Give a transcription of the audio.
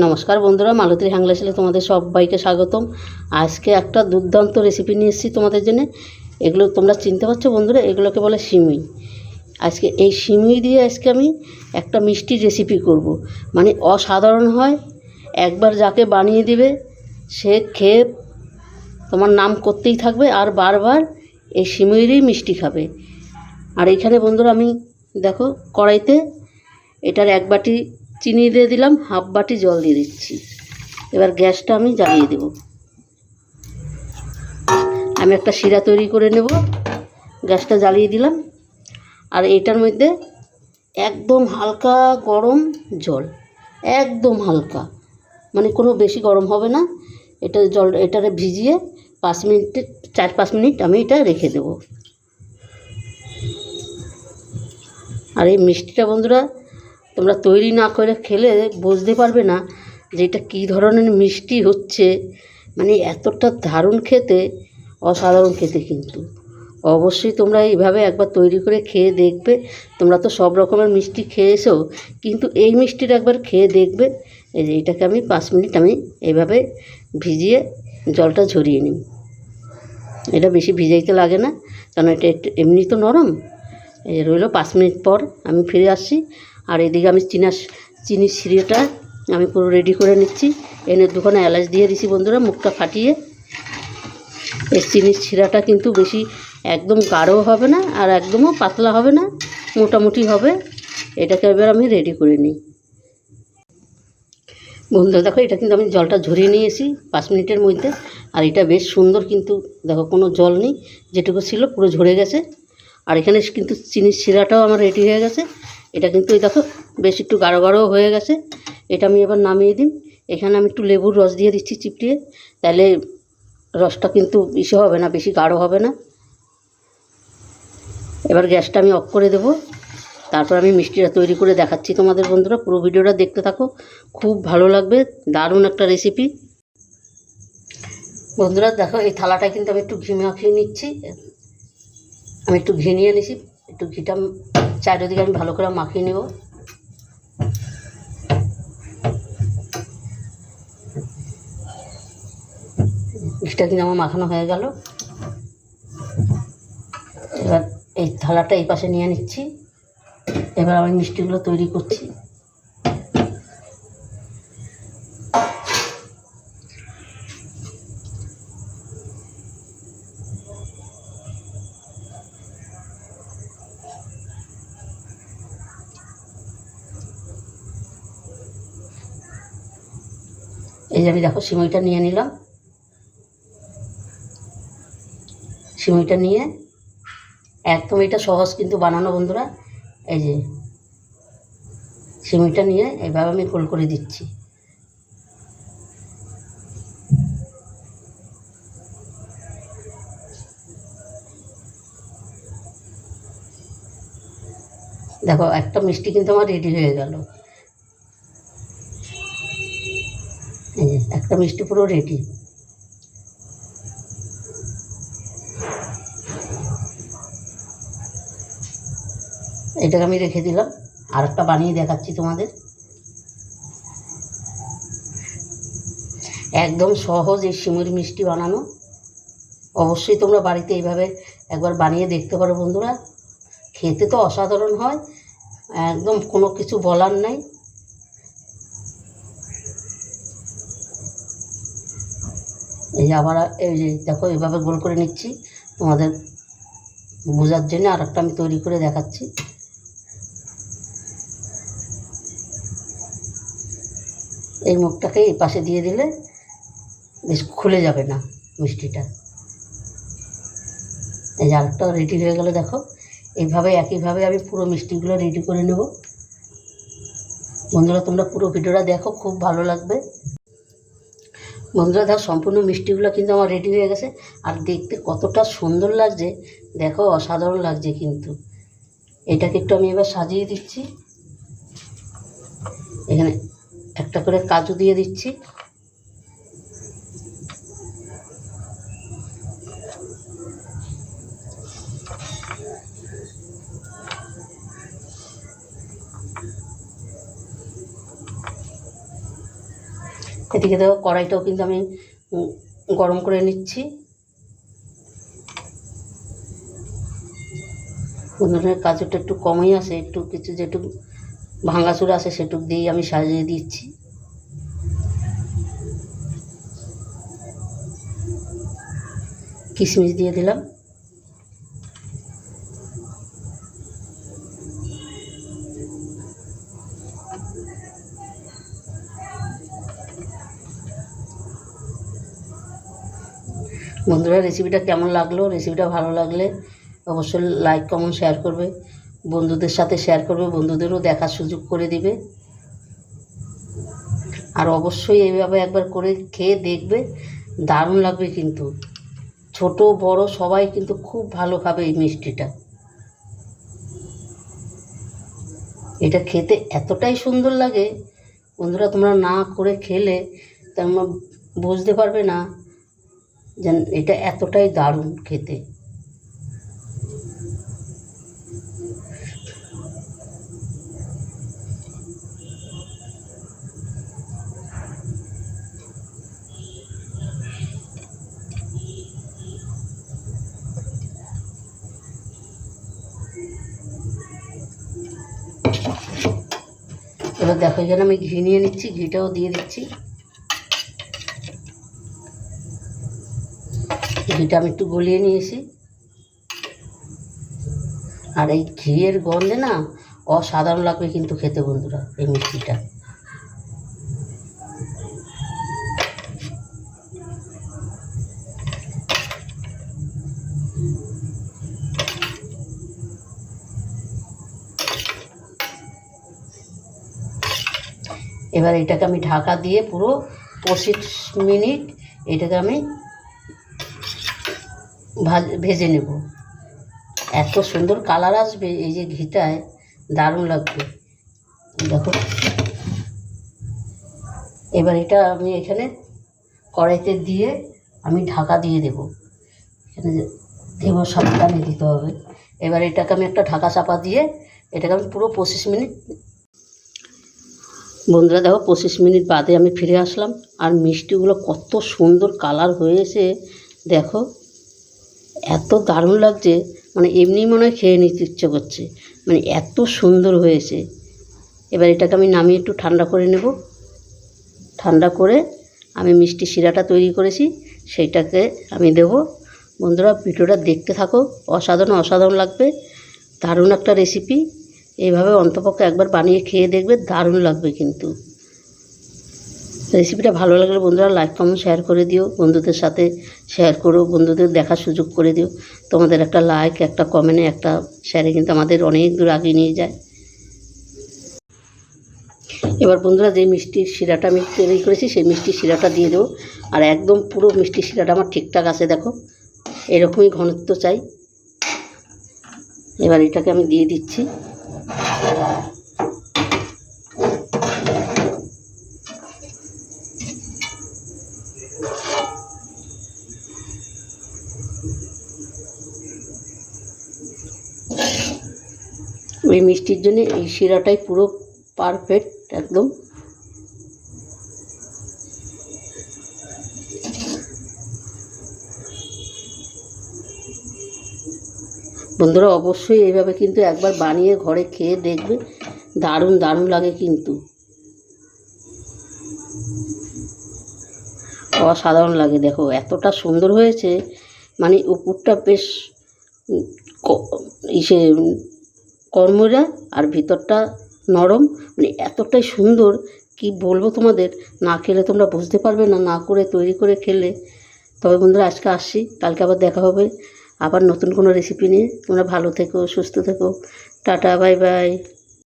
নমস্কার বন্ধুরা, মালতীর হ্যাংলাসিলে তোমাদের সবাইকে স্বাগতম। আজকে একটা দুর্দান্ত রেসিপি নিয়ে এসেছি তোমাদের জন্য। এগুলো তোমরা চিনতে পারছো বন্ধুরা, এগুলোকে বলে সিমুই। আজকে এই সিমুই দিয়ে আজকে আমি একটা মিষ্টি রেসিপি করব, মানে অসাধারণ হয়। একবার যাকে বানিয়ে দিবে সে খেয়ে তোমার নাম করতেই থাকবে আর বারবার এই সিমুইরই মিষ্টি খাবে। আর এইখানে বন্ধুরা আমি দেখো কড়াইতে এটার এক বাটি চিনি দিয়ে দিলাম, হাফ বাটি জল দিয়ে দিচ্ছি। এবার গ্যাসটা আমি জ্বালিয়ে দেব। আমি একটা শিরা তৈরি করে নেব। গ্যাসটা জ্বালিয়ে দিলাম। আর এটার মধ্যে একদম হালকা গরম জল, একদম হালকা, মানে কোনো বেশি গরম হবে না। এটারে ভিজিয়ে 4-5 মিনিট আমি এটা রেখে দেব। আর এই মিষ্টিটা বন্ধুরা তোমরা তৈরি না করে খেলে বুঝতে পারবে না যে এটা কী ধরনের মিষ্টি হচ্ছে। মানে এতটা দারুণ খেতে, অসাধারণ খেতে। কিন্তু অবশ্যই তোমরা এইভাবে একবার তৈরি করে খেয়ে দেখবে। তোমরা তো সব রকমের মিষ্টি খেয়েছো, কিন্তু এই মিষ্টিটা একবার খেয়ে দেখবে। এই যে এটাকে আমি 5 মিনিট আমি এইভাবে ভিজিয়ে জলটা ঝরিয়ে নিই। এটা বেশি ভিজাইতে লাগে না, কারণ এটা একটু এমনি তো নরম। এই রইল 5 মিনিট পর আমি ফিরে আসছি। আর এদিকে আমি চিনির সিরাটা আমি পুরো রেডি করে নিচ্ছি। এনে 2খানা এলাচ দিয়ে দিছি বন্ধুরা, মুখটা ফাটিয়ে। এই চিনির সিরাটা কিন্তু বেশি একদম গাঢ় হবে না আর একদমও পাতলা হবে না, মোটামুটি হবে। এটাকে এবার আমি রেডি করে নিই। বন্ধুরা দেখো, এটা কিন্তু আমি জলটা ঝরিয়ে নিয়েছি 5 মিনিটের মধ্যে। আর এটা বেশ সুন্দর, কিন্তু দেখো কোনো জল নেই, যেটুকু ছিল পুরো ঝরে গেছে। আর এখানে কিন্তু চিনির শিরাটাও আমার রেডি হয়ে গেছে। এটা কিন্তু এই দেখো বেশ একটু গাঢ় গাঢ় হয়ে গেছে। এটা আমি এবার নামিয়ে দিই। এখানে আমি একটু লেবুর রস দিয়ে দিচ্ছি চিপড়িয়ে, তাহলে রসটা কিন্তু ইসে হবে না, বেশি গাঢ় হবে না। এবার গ্যাসটা আমি অফ করে দেবো। তারপর আমি মিষ্টিটা তৈরি করে দেখাচ্ছি তোমাদের। বন্ধুরা পুরো ভিডিওটা দেখতে থাকো, খুব ভালো লাগবে, দারুণ একটা রেসিপি। বন্ধুরা দেখো, এই থালাটা কিন্তু আমি একটু ঘি মাখিয়ে নিচ্ছি। আমি একটু ঘি নিয়ে নিছি, একটু ঘিটা চারিদিকে আমি ভালো করে মাখিয়ে নেব। ঘিটা কিন্তু আমার মাখানো হয়ে গেল। এবার এই থালাটা এই পাশে নিয়ে নিচ্ছি। এবার আমি মিষ্টিগুলো তৈরি করছি। এই যে আমি দেখো সিমইটা নিয়ে নিলাম। সিমইটা নিয়ে একদম এটা সহজ কিন্তু বানানো বন্ধুরা। এই যে সিমইটা নিয়ে এইভাবে আমি গোল করে দিচ্ছি। দেখো একটা মিষ্টি কিন্তু আমার রেডি হয়ে গেল। এই যে একটা মিষ্টি পুরো রেডি। এটাকে আমি রেখে দিলাম। আর একটা বানিয়ে দেখাচ্ছি তোমাদের। একদম সহজ এই সিমুই মিষ্টি বানানো। অবশ্যই তোমরা বাড়িতে এইভাবে একবার বানিয়ে দেখতে পারো বন্ধুরা। খেতে তো অসাধারণ হয়, একদম কোনো কিছু বলার নাই। এই যে আবার এই যে দেখো এইভাবে গোল করে নিচ্ছি তোমাদের বোঝার জন্য। আর একটা আমি তৈরি করে দেখাচ্ছি। এই মুখটাকে এই পাশে দিয়ে দিলে বেশ খুলে যাবে না মিষ্টিটা। এই যে আরেকটা রেডি হয়ে গেল। দেখো এইভাবে একইভাবে আমি পুরো মিষ্টিগুলো রেডি করে নেব। বন্ধুরা তোমরা পুরো ভিডিওটা দেখো, খুব ভালো লাগবে। বন্ধুরা দেখো সম্পূর্ণ মিষ্টিগুলো কিন্তু আমার রেডি হয়ে গেছে। আর দেখতে কতটা সুন্দর লাগছে দেখো, অসাধারণ লাগছে কিন্তু। এটাকে একটু আমি এবার সাজিয়ে দিচ্ছি। এখানে একটা করে কাজু দিয়ে দিচ্ছি। এদিকে দেখো কড়াইটাও কিন্তু আমি গরম করে নিচ্ছি। বন্ধুরা কাজুটা একটু কমই আসে, একটু কিছু যেটুকু ভাঙাচুরা আসে সেটুক দিয়েই আমি সাজিয়ে দিচ্ছি। কিশমিশ দিয়ে দিলাম। বন্ধুরা রেসিপিটা কেমন লাগলো? রেসিপিটা ভালো লাগলে অবশ্যই লাইক কমেন্ট শেয়ার করবে, বন্ধুদের সাথে শেয়ার করবে, বন্ধুদেরও দেখার সুযোগ করে দিবে। আর অবশ্যই এইভাবে একবার করে খেয়ে দেখবে, দারুণ লাগবে কিন্তু। ছোট বড় সবাই কিন্তু খুব ভালো খাবে এই মিষ্টিটা। এটা খেতে এতটাই সুন্দর লাগে বন্ধুরা, তোমরা না করে খেলে তোমরা বুঝতে পারবে না যে এটা এতটাই দারুণ খেতে। এবার দেখো এখানে আমি ঘি নিয়ে নিচ্ছি, ঘিটাও দিয়ে দিচ্ছি। ঘিটা আমি একটু গলিয়ে নিয়েছি। আর এই ঘিয়ের গন্ধে না অসাধারণ লাগবে কিন্তু খেতে বন্ধুরা এই মিষ্টিটা। এবার এটাকে আমি ঢাকা দিয়ে পুরো 25 মিনিট এটাকে আমি ভেজে নেব। এত সুন্দর কালার আসবে এই যে ঘিটায়, দারুণ লাগবে দেখো। এবার এটা আমি এখানে কড়াইতে দিয়ে আমি ঢাকা দিয়ে দেব। এখানে দেব, সাবধানে দিতে হবে। এবার এটাকে আমি একটা ঢাকা চাপা দিয়ে এটাকে আমি পুরো 25 মিনিট। বন্ধুরা দেখো 25 মিনিট বাদে আমি ফিরে আসলাম, আর মিষ্টিগুলো কত সুন্দর কালার হয়েছে দেখো, এত দারুণ লাগছে, মানে এমনি মনে হয় খেয়ে নিতে ইচ্ছে করছে, মানে এত সুন্দর হয়েছে। এবার এটাকে আমি নামিয়ে একটু ঠান্ডা করে নেব। ঠান্ডা করে আমি মিষ্টি শিরাটা তৈরি করেছি সেইটাকে আমি দেব। বন্ধুরা ভিডিওটা দেখতে থাকো, অসাধারণ লাগবে, দারুণ একটা রেসিপি। এইভাবে অন্তপক্ষে একবার বানিয়ে খেয়ে দেখবে, দারুণ লাগবে কিন্তু। রেসিপিটা ভালো লাগলে বন্ধুরা লাইক কমেন্ট শেয়ার করে দিও, বন্ধুদের সাথে শেয়ার করো, বন্ধুদের দেখার সুযোগ করে দিও। তোমাদের একটা লাইক, একটা কমেন্টে, একটা শেয়ারে কিন্তু আমাদের অনেক দূর এগিয়ে নিয়ে যায়। এবার বন্ধুরা যে মিষ্টির শিরাটা আমি তৈরি করেছি সেই মিষ্টির শিরাটা দিয়ে দেবো। আর একদম পুরো মিষ্টির শিরাটা আমার ঠিকঠাক আছে দেখো, এরকমই ঘনত্ব চাই। এবার এটাকে আমি দিয়ে দিচ্ছি। ওই মিষ্টির জন্য এই শিরাটাই পুরো পারফেক্ট একদম। বন্ধুরা অবশ্যই এইভাবে কিন্তু একবার বানিয়ে ঘরে খেয়ে দেখবে, দারুণ লাগে কিন্তু, অসাধারণ লাগে। দেখো এতটা সুন্দর হয়েছে, মানে উপরটা বেশ ইসে কর্মরা আর ভিতরটা নরম, মানে এতটাই সুন্দর কি বলবো তোমাদের, না খেলে তোমরা বুঝতে পারবে না, না করে তৈরি করে খেলে। তবে বন্ধুরা আজকে আসছি, কালকে আবার দেখা হবে আবার নতুন কোনো রেসিপি নিয়ে। তোমরা ভালো থেকো, সুস্থ থেকো, টাটা, বাই বাই।